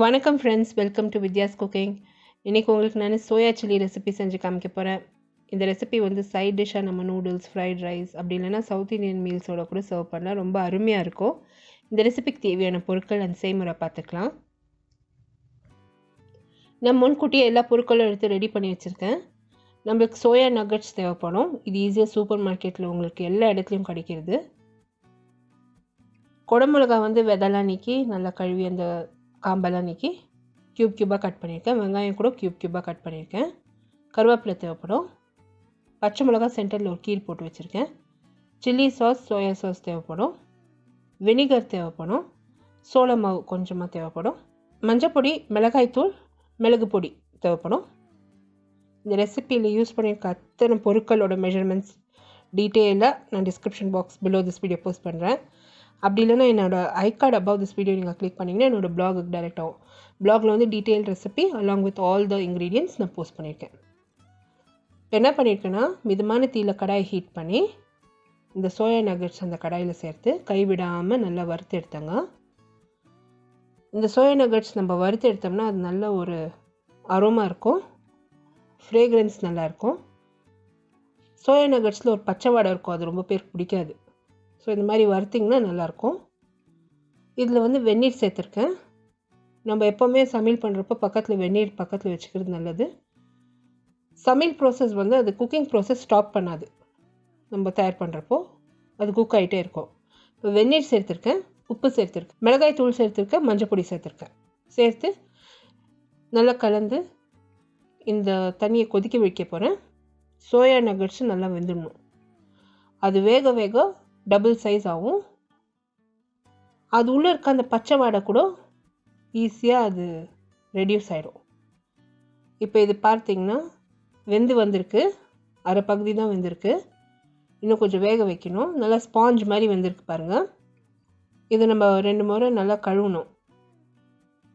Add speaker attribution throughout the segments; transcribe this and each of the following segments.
Speaker 1: வணக்கம் friends, welcome to Vidya's cooking. இன்றைக்கி உங்களுக்கு நான் சோயா சில்லி ரெசிபி செஞ்சு காமிக்க போகிறேன். இந்த ரெசிபி வந்து சைட் டிஷ்ஷாக நம்ம நூடுல்ஸ், ஃப்ரைட் ரைஸ் அப்படி இல்லைனா சவுத் இந்தியன் மீல்ஸோட கூட சர்வ் பண்ணலாம். ரொம்ப அருமையாக இருக்கும். இந்த ரெசிபிக்கு தேவையான பொருட்கள் அந்த செய்முறை பார்த்துக்கலாம். நான் முன்கூட்டியே எல்லா பொருட்களும் எடுத்து ரெடி பண்ணி வச்சுருக்கேன். நம்மளுக்கு சோயா நகட்ஸ் தேவைப்படும். இது ஈஸியாக சூப்பர் மார்க்கெட்டில் உங்களுக்கு எல்லா இடத்துலையும் கிடைக்கிறது. குடமிளகா வந்து விதெல்லாம் நீக்கி நல்லா கழுவி அந்த காம்பெல்லாம் நீக்கி க்யூபாக கட் பண்ணியிருக்கேன். வெங்காயம் கூட க்யூபாக கட் பண்ணியிருக்கேன். கருவேப்பிலை தேவைப்படும். பச்சை மிளகா சென்டரில் ஒரு கீர் போட்டு வச்சுருக்கேன். சில்லி சாஸ், சோயா சாஸ் தேவைப்படும். வினிகர் தேவைப்படும். சோள மாவு கொஞ்சமாக தேவைப்படும். மஞ்சப்பொடி, மிளகாய்த்தூள், மிளகு பொடி தேவைப்படும். இந்த ரெசிப்பியில் யூஸ் பண்ணியிருக்க அத்தனை பொருட்களோட மெஷர்மெண்ட்ஸ் டீட்டெயிலாக நான் description box below this video post பண்ணுறேன். அப்படி இல்லைனா என்னோடய ஐ கார்டு அபவ் திஸ் வீடியோ நீங்கள் கிளிக் பண்ணிங்கன்னா என்னோடய பிளாகுக்கு டைரெக்ட் ஆகும். பிளாகில் வந்து detail recipe along with all the ingredients நான் போஸ்ட் பண்ணியிருக்கேன். என்ன பண்ணியிருக்கேன்னா, மிதமான தீயில் கடாய் ஹீட் பண்ணி இந்த சோயா நகட்ஸ் அந்த கடாயில் சேர்த்து கைவிடாமல் நல்லா வறுத்து எடுத்தேங்க. இந்த சோயா நகட்ஸ் நம்ம வறுத்து எடுத்தோம்னா அது நல்ல ஒரு அரோமா இருக்கும், ஃப்ரேக்ரன்ஸ் நல்லாயிருக்கும். சோயா நகட்ஸில் ஒரு பச்சை வாடை இருக்கும், அது ரொம்ப பேருக்கு பிடிக்காது. ஸோ இந்த மாதிரி வறுத்திங்கன்னா நல்லாயிருக்கும். இதில் வந்து வெந்நீர் சேர்த்துருக்கேன். நம்ம எப்போவுமே சமையல் பண்ணுறப்போ பக்கத்தில் வெந்நீர் பக்கத்தில் வச்சுக்கிறது நல்லது. சமையல் ப்ராசஸ் வந்து அது குக்கிங் ப்ராசஸ் ஸ்டாப் பண்ணாது. நம்ம தயார் பண்ணுறப்போ அது குக் ஆகிட்டே இருக்கும். இப்போ வெந்நீர் சேர்த்துருக்கேன், உப்பு சேர்த்துருக்கேன், மிளகாய் தூள் சேர்த்துருக்கேன், மஞ்சள் பொடி சேர்த்துருக்கேன். சேர்த்து நல்லா கலந்து இந்த தண்ணியை கொதிக்க வைக்க போகிறேன். சோயா நகட்ஸும் நல்லா வெந்துடணும். அது வேக வேக டபுள் சைஸ் ஆகும். அது உள்ளே இருக்க அந்த பச்சை வாடை கூட ஈஸியாக அது ரெடியூஸ் ஆகிடும். இப்போ இது பார்த்திங்கன்னா வெந்து வந்திருக்கு. அரை பகுதி தான் வெந்திருக்கு. இன்னும் கொஞ்சம் வேக வைக்கணும். நல்லா ஸ்பாஞ்ச் மாதிரி வெந்திருக்கு பாருங்கள். இதை நம்ம 2 முறை நல்லா கழுவணும்.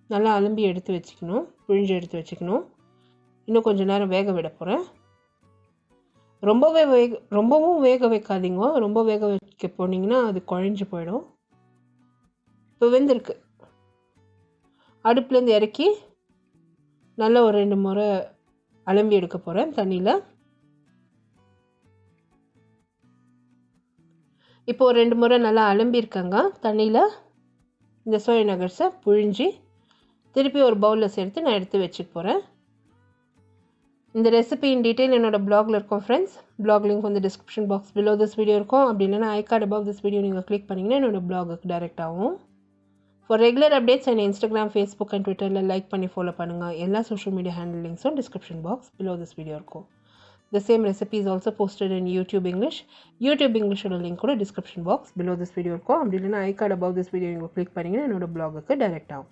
Speaker 1: நல்லா அலம்பி எடுத்து வச்சுக்கணும், பிழிஞ்சு எடுத்து வச்சுக்கணும். இன்னும் கொஞ்சம் நேரம் வேக விட போகிறேன். ரொம்பவும் வேக வைக்காதீங்க. ரொம்ப வேக வைக்க போனீங்கன்னா அது குழஞ்சி போயிடும். இப்போ வெந்திருக்கு. அடுப்புலேருந்து இறக்கி நல்லா ஒரு 2 முறை அலம்பி எடுக்க போகிறேன் தண்ணியில். இப்போ ஒரு 2 முறை நல்லா அலம்பியிருக்கேங்க தண்ணியில். இந்த சோயா நகட்ஸை புழிஞ்சி திருப்பி ஒரு பவுலில் சேர்த்து நான் எடுத்து வச்சுக்க போகிறேன். இந்த ரெசிபி இன் டீட்டெயில் என்னோட பிளாகில் இருக்கும் ஃப்ரெண்ட்ஸ். பிளாக் லிங்க் வந்து description box below this video இருக்கும். அப்படி இல்லைனா I card above this video நீங்கள் கிளிக் பண்ணிங்கன்னா என்னோட பிளாகுக்கு டைரெக்ட் ஆகும். ஃபார் ரெகுலர் அப்டேட்ஸ் என்ன இன்ஸ்டாகிராம், ஃபேஸ்புக் அண்ட் ட்விட்டரில் லைக் பண்ணி ஃபாலோ பண்ணுங்கள். எல்லா சோஷியல் மீடியா ஹேண்டில் லிங்க்ஸும் description box below this video இருக்கும். The same recipe is also posted in YouTube English. YouTube Englishோட லிங்க் கூட description box below this video இருக்கும். அப்படி இல்லைனா I card above this video நீங்கள் கிளிக் பண்ணிங்கன்னா என்னோட பிளாகுக்கு டைரெக்ட் ஆகும்.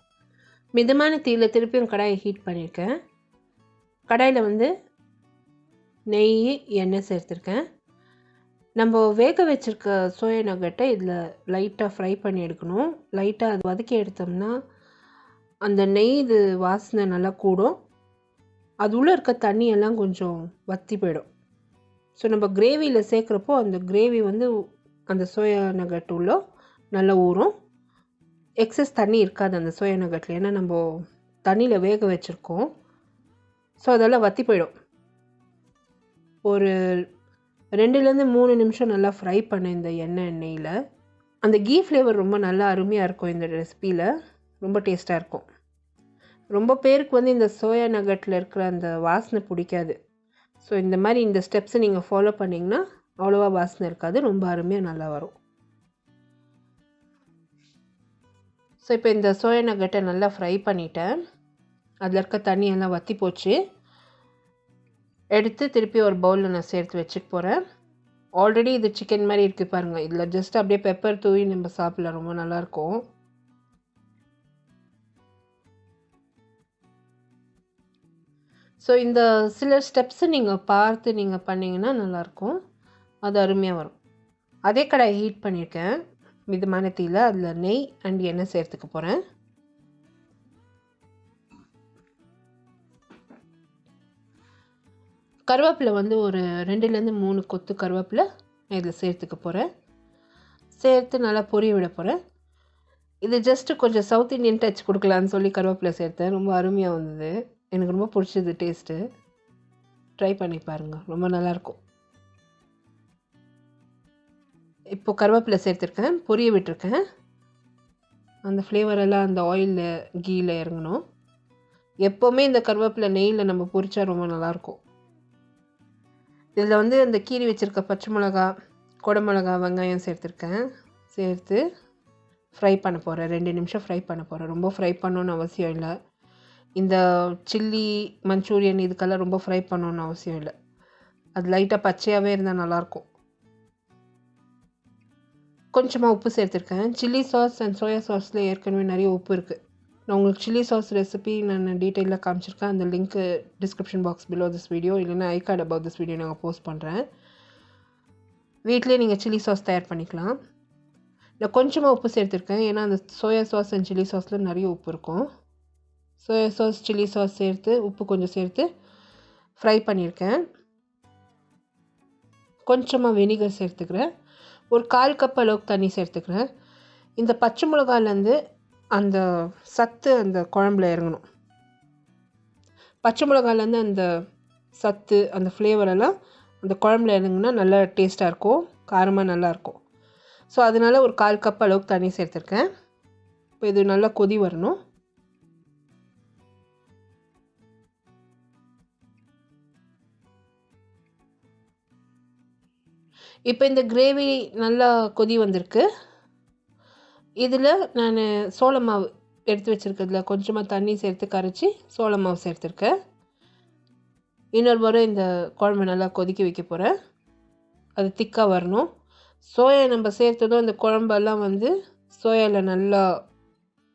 Speaker 1: மிதமான தீயில் திருப்பியும் கடாயை ஹீட் பண்ணியிருக்கேன். கடாயில் வந்து நெய், எண்ணெய் சேர்த்துருக்கேன். நம்ம வேக வச்சுருக்க சோயா நகட்டை இதில் லைட்டாக ஃப்ரை பண்ணி எடுக்கணும். லைட்டாக அது வதக்கி எடுத்தோம்னா அந்த நெய் இது வாசனை நல்லா கூடும். அது உள்ளே இருக்க தண்ணியெல்லாம் கொஞ்சம் வற்றி போயிடும். ஸோ நம்ம கிரேவியில் சேர்க்குறப்போ அந்த கிரேவி வந்து அந்த சோயா நகட் உள்ள நல்லா ஊறும். எக்ஸஸ் தண்ணி இருக்காது அந்த சோயா நகட்டில், ஏன்னா நம்ம தண்ணியில் வேக வச்சுருக்கோம். ஸோ அதெல்லாம் வற்றி போயிடும். ஒரு 2-3 நிமிஷம் நல்லா ஃப்ரை பண்ண இந்த எண்ணெயில் அந்த கீ ஃப்ளேவர் ரொம்ப நல்லா அருமையாக இருக்கும். இந்த ரெசிப்பியில் ரொம்ப டேஸ்ட்டாக இருக்கும். ரொம்ப பேருக்கு வந்து இந்த சோயா நகட்டில் இருக்கிற அந்த வாசனை பிடிக்காது. ஸோ இந்த மாதிரி இந்த ஸ்டெப்ஸை நீங்கள் ஃபாலோ பண்ணிங்கன்னா அவ்வளோவா வாசனை இருக்காது, ரொம்ப அருமையாக நல்லா வரும். ஸோ இப்போ இந்த சோயா நகட்டை நல்லா ஃப்ரை பண்ணிவிட்டேன். அதில் இருக்க தண்ணியெல்லாம் வற்றி போச்சு. எடுத்து திருப்பி ஒரு பவுலில் நான் சேர்த்து வச்சுக்க போகிறேன். ஆல்ரெடி இது சிக்கன் மாதிரி இருக்குது பாருங்கள். இதில் ஜஸ்ட் அப்படியே பெப்பர் தூவி நம்ம சாப்பிடலாம், ரொம்ப நல்லாயிருக்கும். ஸோ இந்த சில ஸ்டெப்ஸை நீங்கள் பார்த்து நீங்கள் பண்ணிங்கன்னா நல்லாயிருக்கும், அது அருமையாக வரும். அதே கடாயை ஹீட் பண்ணியிருக்கேன் மிதமான தீயில். அதில் நெய் அண்ட் எண்ணெய் சேர்த்துக்க போகிறேன். கருவேப்பிலை வந்து ஒரு 2-3 கொத்து கருவேப்பிலை நான் இதில் சேர்த்துக்க போகிறேன். சேர்த்து நல்லா பொரிய விட போகிறேன். இது ஜஸ்ட்டு கொஞ்சம் சவுத் இண்டியன் டச் கொடுக்கலான்னு சொல்லி கருவேப்பிலை சேர்த்தேன். ரொம்ப அருமையாக வந்தது. எனக்கு ரொம்ப பிடிச்சது டேஸ்ட்டு. ட்ரை பண்ணி பாருங்கள், ரொம்ப நல்லாயிருக்கும். இப்போது கருவேப்பிலை சேர்த்துருக்கேன், பொரிய விட்டுருக்கேன். அந்த ஃப்ளேவரெல்லாம் அந்த ஆயிலில் கீயில் இறங்கணும். எப்போவுமே இந்த கருவேப்பிலை நெய்யில் நம்ம பொரிச்சா ரொம்ப நல்லாயிருக்கும். இதில் வந்து அந்த கீரி வச்சுருக்க பச்சை மிளகா, குடமிளகா, வெங்காயம் சேர்த்துருக்கேன். சேர்த்து ஃப்ரை பண்ண போகிறேன். 2 நிமிஷம் ஃப்ரை பண்ண போகிறேன். ரொம்ப ஃப்ரை பண்ணணுன்னு அவசியம் இல்லை. இந்த சில்லி மஞ்சூரியன் இதுக்கெல்லாம் ரொம்ப ஃப்ரை பண்ணணுன்னு அவசியம் இல்லை. அது லைட்டாக பச்சையாகவே இருந்தால் நல்லாயிருக்கும். கொஞ்சமாக உப்பு சேர்த்துருக்கேன். சில்லி சாஸ் அண்ட் சோயா சாஸில் ஏற்கனவே நிறைய உப்பு இருக்குது. நான் உங்களுக்கு சில்லி சாஸ் ரெசிபி நான் டீட்டெயிலாக காமிச்சிருக்கேன். அந்த லிங்க்கு description box below this video, இல்லைன்னா I card about this video நாங்கள் போஸ்ட் பண்ணுறேன். வீட்டிலே நீங்கள் சில்லி சாஸ் தயார் பண்ணிக்கலாம். நான் கொஞ்சமாக உப்பு சேர்த்துருக்கேன், ஏன்னா அந்த சோயா சாஸ் அண்ட் சில்லி சாஸில் நிறைய உப்பு இருக்கும். சோயா சாஸ், சில்லி சாஸ் சேர்த்து உப்பு கொஞ்சம் சேர்த்து ஃப்ரை பண்ணியிருக்கேன். கொஞ்சமாக வினிகர் சேர்த்துக்கிறேன். ஒரு 1/4 கப் அளவுக்கு தண்ணி சேர்த்துக்கிறேன். இந்த பச்சை மிளகாலேருந்து அந்த சத்து அந்த குழம்புல இறங்கணும். பச்சை மிளகாலேருந்து அந்த சத்து, அந்த ஃப்ளேவரெல்லாம் அந்த குழம்புல இறங்குனா நல்லா டேஸ்ட்டாக இருக்கும், காரமாக நல்லாயிருக்கும். ஸோ அதனால் ஒரு 1/4 கப் அளவுக்கு தண்ணி சேர்த்துருக்கேன். இப்போ இது நல்லா கொதி வரணும். இப்போ இந்த கிரேவி நல்லா கொதி வந்திருக்கு. இதில் நான் சோள மாவு எடுத்து வச்சுருக்கிறதுல கொஞ்சமாக தண்ணி சேர்த்து கரைச்சி சோள மாவு சேர்த்துருக்கேன். இன்னொரு முறை இந்த குழம்பு நல்லா கொதிக்க வைக்க போகிறேன். அது திக்காக வரணும். சோயா நம்ம சேர்த்ததும் இந்த குழம்பெல்லாம் வந்து சோயாவில் நல்லா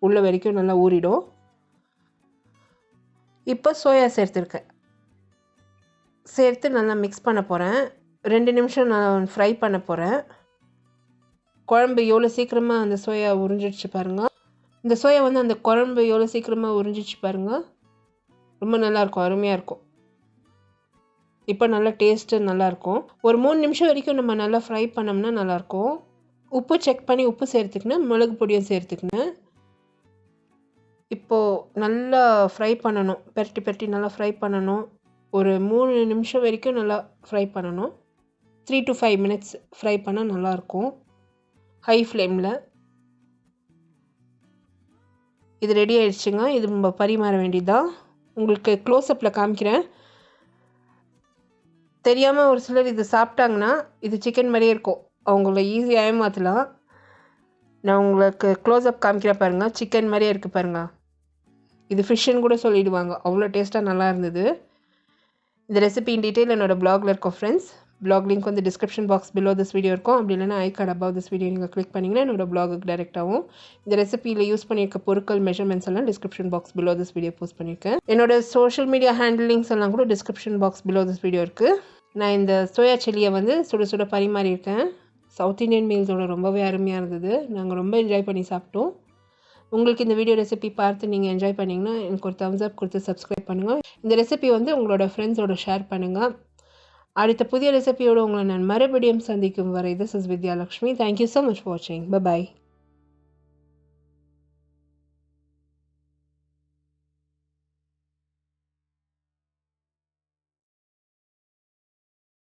Speaker 1: உள்ள வரைக்கும் நல்லா ஊறிடும். இப்போ சோயா சேர்த்துருக்கேன். சேர்த்து நல்லா மிக்ஸ் பண்ண போகிறேன். 2 நிமிஷம் நான் ஃப்ரை பண்ண போகிறேன். குழம்பு எவ்வளோ சீக்கிரமாக அந்த சோயா உறிஞ்சிடுச்சு பாருங்கள். இந்த சோயா வந்து அந்த குழம்பு எவ்வளோ சீக்கிரமாக உறிஞ்சிடுச்சு பாருங்கள். ரொம்ப நல்லாயிருக்கும், அருமையாக இருக்கும். இப்போ நல்லா டேஸ்ட்டு நல்லாயிருக்கும். ஒரு 3 நிமிஷம் வரைக்கும் நம்ம நல்லா ஃப்ரை பண்ணோம்னா நல்லாயிருக்கும். உப்பு செக் பண்ணி உப்பு சேர்த்துக்கினேன், மிளகு பொடியும் சேர்த்துக்கினேன். இப்போது நல்லா ஃப்ரை பண்ணணும், பெரட்டி நல்லா ஃப்ரை பண்ணணும். ஒரு 3 நிமிஷம் வரைக்கும் நல்லா ஃப்ரை பண்ணணும். 3 to 5 minutes ஃப்ரை பண்ணால் நல்லாயிருக்கும் ஹை ஃப்ளேமில். இது ரெடி ஆயிடுச்சுங்க. இது நம்ம பரிமாற வேண்டியதுதான். உங்களுக்கு க்ளோஸ்அப்பில் காமிக்கிறேன். தெரியாமல் ஒரு சிலர் இது சாப்பிட்டாங்கன்னா இது சிக்கன் மாதிரியே இருக்கும், அவங்கள ஈஸியாக ஏமாற்றலாம். நான் உங்களுக்கு க்ளோஸ்அப் காமிக்கிறேன் பாருங்கள். சிக்கன் மாதிரியே இருக்குது பாருங்கள். இது ஃபிஷ்ஷுன்னு கூட சொல்லிடுவாங்க, அவ்வளோ டேஸ்ட்டாக நல்லா இருந்தது. இந்த ரெசிபி இன் டீட்டெயில் என்னோடய பிளாகில் இருக்கும் ஃப்ரெண்ட்ஸ். பிளாக் லிங்க் வந்து description box below this video இருக்கும். அப்படி இல்லைனா I card about this video நீங்கள் கிளிக் பண்ணிங்கன்னா என்னோடய பிளாகுக்கு டேரெக்டாகவும் இந்த ரெசிபியில் யூஸ் பண்ணியிருக்க பொருட்கள் மெஷர்மெண்ட்ஸ் எல்லாம் description box below this video post பண்ணியிருக்கேன். என்னோட சோஷியல் மீடியா ஹேண்டிலிங்ஸ் எல்லாம் கூட description box below this video இருக்குது. நான் இந்த சோயா சில்லியை வந்து சுட சுட பரிமாறியிருக்கேன். சவுத் இண்டியன் மீல்ஸோட ரொம்பவே அருமையாக இருந்தது. நாங்கள் ரொம்ப என்ஜாய் பண்ணி சாப்பிட்டோம். உங்களுக்கு இந்த வீடியோ ரெசிபி பார்த்து நீங்கள் என்ஜாய் பண்ணிங்கன்னா எனக்கு ஒரு தம்ஸ் அப் கொடுத்து சப்ஸ்கிரைப் பண்ணுங்கள். இந்த ரெசிபி வந்து உங்களோட ஃப்ரெண்ட்ஸோட ஷேர் பண்ணுங்கள். அடுத்த புதிய ரெசிபியோடு உங்களை நான் மறுபடியும் சந்திக்கும் வரை, this is Vidya Lakshmi. Thank you so much for வாட்சிங். பை.